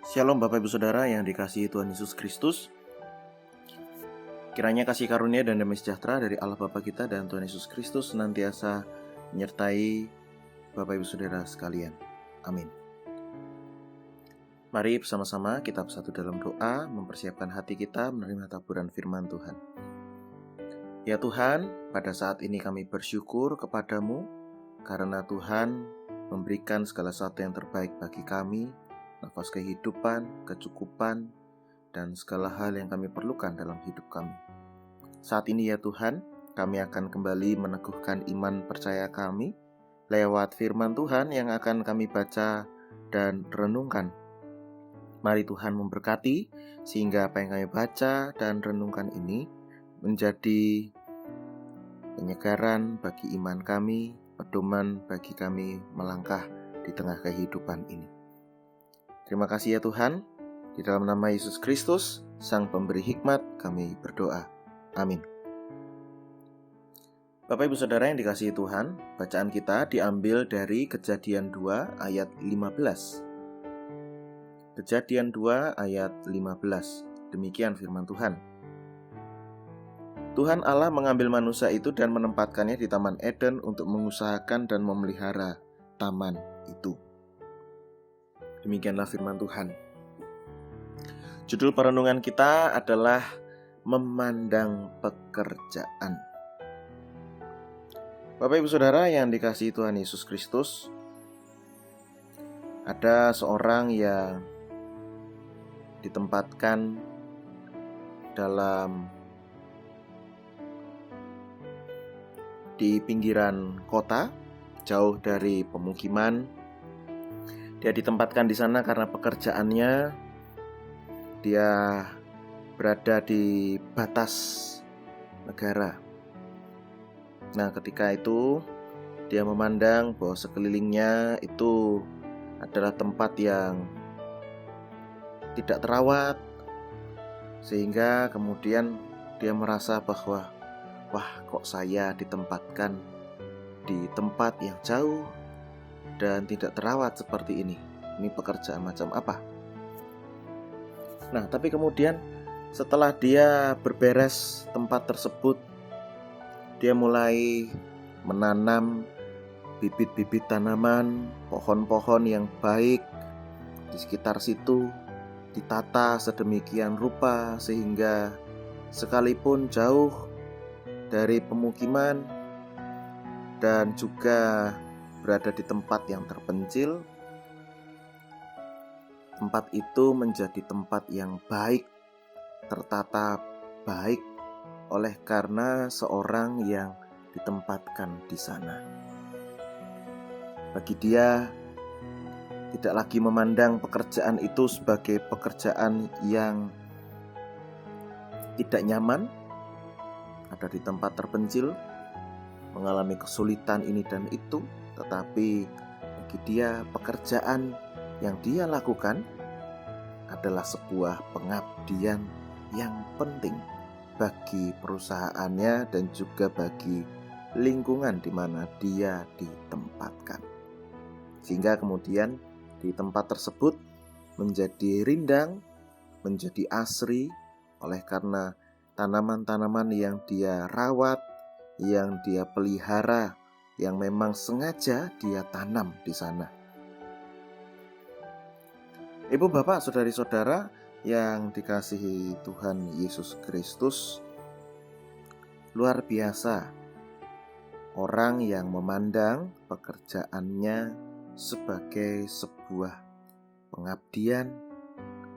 Shalom Bapak Ibu Saudara yang dikasihi Tuhan Yesus Kristus. Kiranya kasih karunia dan damai sejahtera dari Allah Bapa kita dan Tuhan Yesus Kristus senantiasa menyertai Bapak Ibu Saudara sekalian. Amin. Mari bersama-sama kita bersatu dalam doa, mempersiapkan hati kita menerima taburan firman Tuhan. Ya Tuhan, pada saat ini kami bersyukur kepadamu karena Tuhan memberikan segala sesuatu yang terbaik bagi kami, nafas kehidupan, kecukupan, dan segala hal yang kami perlukan dalam hidup kami. Saat ini ya Tuhan, kami akan kembali meneguhkan iman percaya kami lewat firman Tuhan yang akan kami baca dan renungkan. Mari Tuhan memberkati sehingga apa yang kami baca dan renungkan ini menjadi penyegaran bagi iman kami, pedoman bagi kami melangkah di tengah kehidupan ini. Terima kasih ya Tuhan, di dalam nama Yesus Kristus, Sang Pemberi Hikmat, kami berdoa. Amin. Bapak Ibu Saudara yang dikasihi Tuhan, bacaan kita diambil dari Kejadian 2 ayat 15. Kejadian 2 ayat 15, demikian firman Tuhan. Tuhan Allah mengambil manusia itu dan menempatkannya di Taman Eden untuk mengusahakan dan memelihara taman itu. Demikianlah firman Tuhan. Judul perenungan kita adalah Memandang Pekerjaan. Bapak Ibu Saudara yang dikasihi Tuhan Yesus Kristus, ada seorang yang ditempatkan di pinggiran kota, jauh dari pemukiman. Dia ditempatkan di sana karena pekerjaannya dia berada di batas negara. Nah, ketika itu dia memandang bahwa sekelilingnya itu adalah tempat yang tidak terawat, sehingga kemudian dia merasa bahwa wah, kok saya ditempatkan di tempat yang jauh dan tidak terawat seperti ini. Ini pekerjaan macam apa? Nah, tapi kemudian setelah dia berberes tempat tersebut, dia mulai menanam bibit-bibit tanaman, pohon-pohon yang baik di sekitar situ, ditata sedemikian rupa sehingga sekalipun jauh dari pemukiman dan juga berada di tempat yang terpencil, tempat itu menjadi tempat yang baik, tertata baik oleh karena seorang yang ditempatkan di sana. Bagi dia, tidak lagi memandang pekerjaan itu sebagai pekerjaan yang tidak nyaman, ada di tempat terpencil, mengalami kesulitan ini dan itu, tetapi bagi dia pekerjaan yang dia lakukan adalah sebuah pengabdian yang penting bagi perusahaannya dan juga bagi lingkungan di mana dia ditempatkan. Sehingga kemudian di tempat tersebut menjadi rindang, menjadi asri oleh karena tanaman-tanaman yang dia rawat, yang dia pelihara, yang memang sengaja dia tanam di sana. Ibu, bapak, saudari-saudara yang dikasihi Tuhan Yesus Kristus, luar biasa orang yang memandang pekerjaannya sebagai sebuah pengabdian,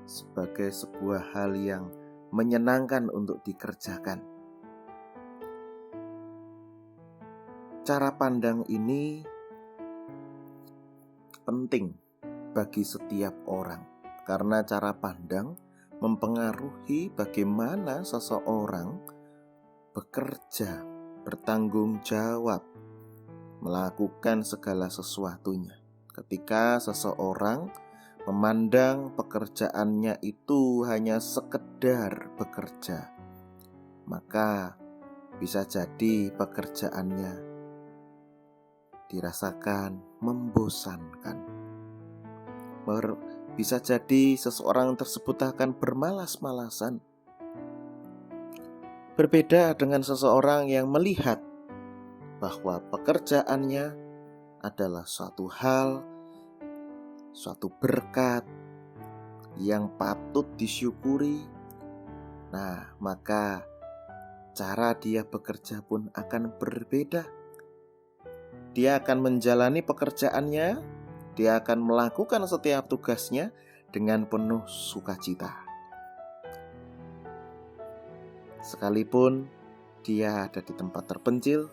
sebagai sebuah hal yang menyenangkan untuk dikerjakan. Cara pandang ini penting bagi setiap orang, karena cara pandang mempengaruhi bagaimana seseorang bekerja, bertanggung jawab, melakukan segala sesuatunya. Ketika seseorang memandang pekerjaannya itu hanya sekedar bekerja, maka bisa jadi pekerjaannya dirasakan membosankan. Bisa jadi seseorang tersebut akan bermalas-malasan. Berbeda dengan seseorang yang melihat bahwa pekerjaannya adalah suatu hal, suatu berkat yang patut disyukuri. Nah, maka cara dia bekerja pun akan berbeda. Dia akan menjalani pekerjaannya, dia akan melakukan setiap tugasnya dengan penuh sukacita. Sekalipun dia ada di tempat terpencil,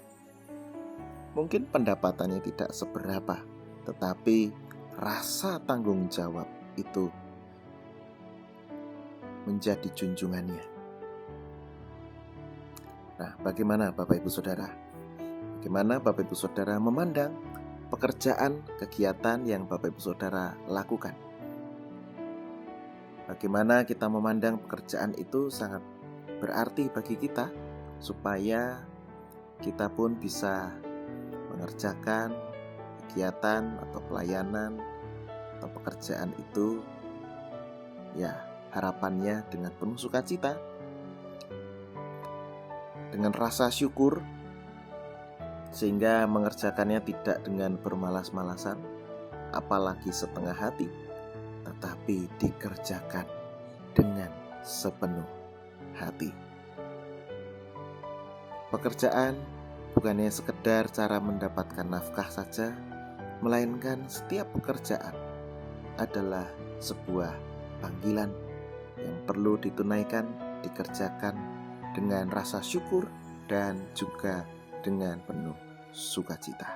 mungkin pendapatannya tidak seberapa, tetapi rasa tanggung jawab itu menjadi junjungannya. Nah, bagaimana Bapak Ibu Saudara? Bagaimana Bapak Ibu Saudara memandang pekerjaan, kegiatan yang Bapak Ibu Saudara lakukan? Bagaimana kita memandang pekerjaan itu sangat berarti bagi kita, supaya kita pun bisa mengerjakan kegiatan atau pelayanan atau pekerjaan itu, ya harapannya dengan penuh sukacita, dengan rasa syukur, sehingga mengerjakannya tidak dengan bermalas-malasan, apalagi setengah hati, tetapi dikerjakan dengan sepenuh hati. Pekerjaan bukannya sekedar cara mendapatkan nafkah saja, melainkan setiap pekerjaan adalah sebuah panggilan yang perlu ditunaikan, dikerjakan dengan rasa syukur dan juga dengan penuh sukacita.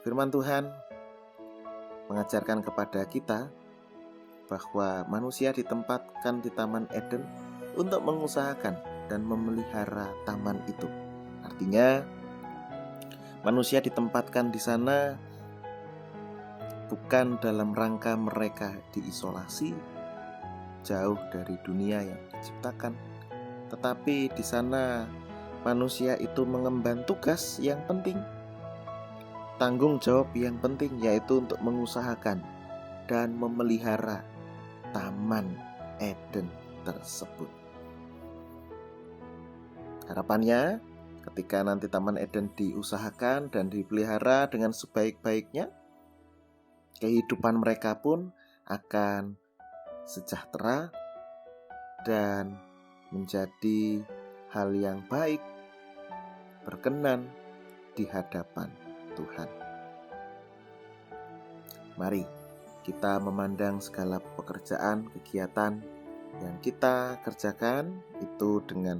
Firman Tuhan mengajarkan kepada kita bahwa manusia ditempatkan di Taman Eden untuk mengusahakan dan memelihara taman itu. Artinya, manusia ditempatkan di sana bukan dalam rangka mereka diisolasi, jauh dari dunia yang diciptakan, tetapi di sana manusia itu mengemban tugas yang penting, tanggung jawab yang penting, yaitu untuk mengusahakan dan memelihara Taman Eden tersebut. Harapannya, ketika nanti Taman Eden diusahakan dan dipelihara dengan sebaik-baiknya, kehidupan mereka pun akan sejahtera dan menjadi hal yang baik, berkenan di hadapan Tuhan. Mari kita memandang segala pekerjaan, kegiatan yang kita kerjakan itu dengan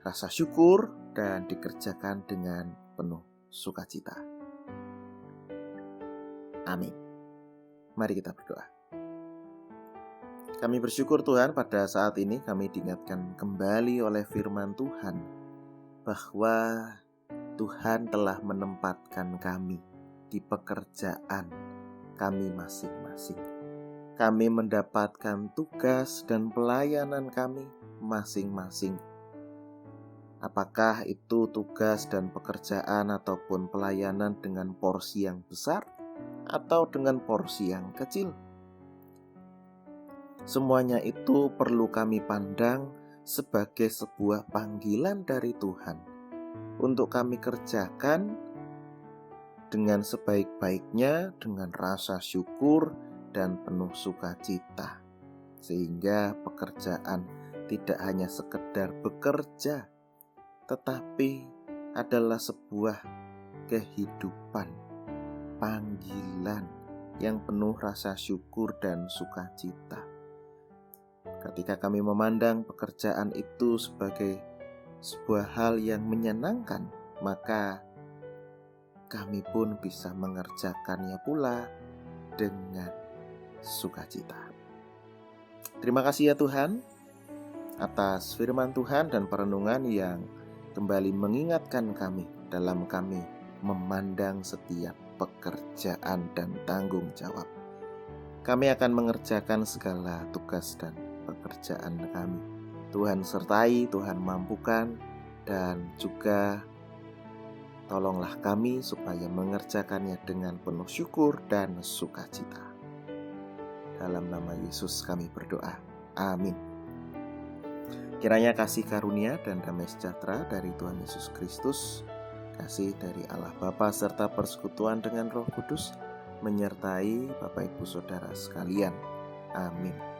rasa syukur dan dikerjakan dengan penuh sukacita. Amin. Mari kita berdoa. Kami bersyukur Tuhan, pada saat ini kami diingatkan kembali oleh firman Tuhan bahwa Tuhan telah menempatkan kami di pekerjaan kami masing-masing. Kami mendapatkan tugas dan pelayanan kami masing-masing. Apakah itu tugas dan pekerjaan ataupun pelayanan dengan porsi yang besar atau dengan porsi yang kecil, semuanya itu perlu kami pandang sebagai sebuah panggilan dari Tuhan untuk kami kerjakan dengan sebaik-baiknya, dengan rasa syukur dan penuh sukacita, sehingga pekerjaan tidak hanya sekedar bekerja, tetapi adalah sebuah kehidupan, panggilan yang penuh rasa syukur dan sukacita. Ketika kami memandang pekerjaan itu sebagai sebuah hal yang menyenangkan, maka kami pun bisa mengerjakannya pula dengan sukacita. Terima kasih ya Tuhan atas firman Tuhan dan perenungan yang kembali mengingatkan kami dalam kami memandang setiap pekerjaan dan tanggung jawab. Kami akan mengerjakan segala tugas dan pekerjaan kami. Tuhan sertai, Tuhan mampukan, dan juga Tolonglah kami supaya mengerjakannya dengan penuh syukur dan sukacita. Dalam nama Yesus kami berdoa. Amin. Kiranya kasih karunia dan damai sejahtera dari Tuhan Yesus Kristus, kasih dari Allah Bapa serta persekutuan dengan Roh Kudus menyertai Bapak Ibu Saudara sekalian. Amin.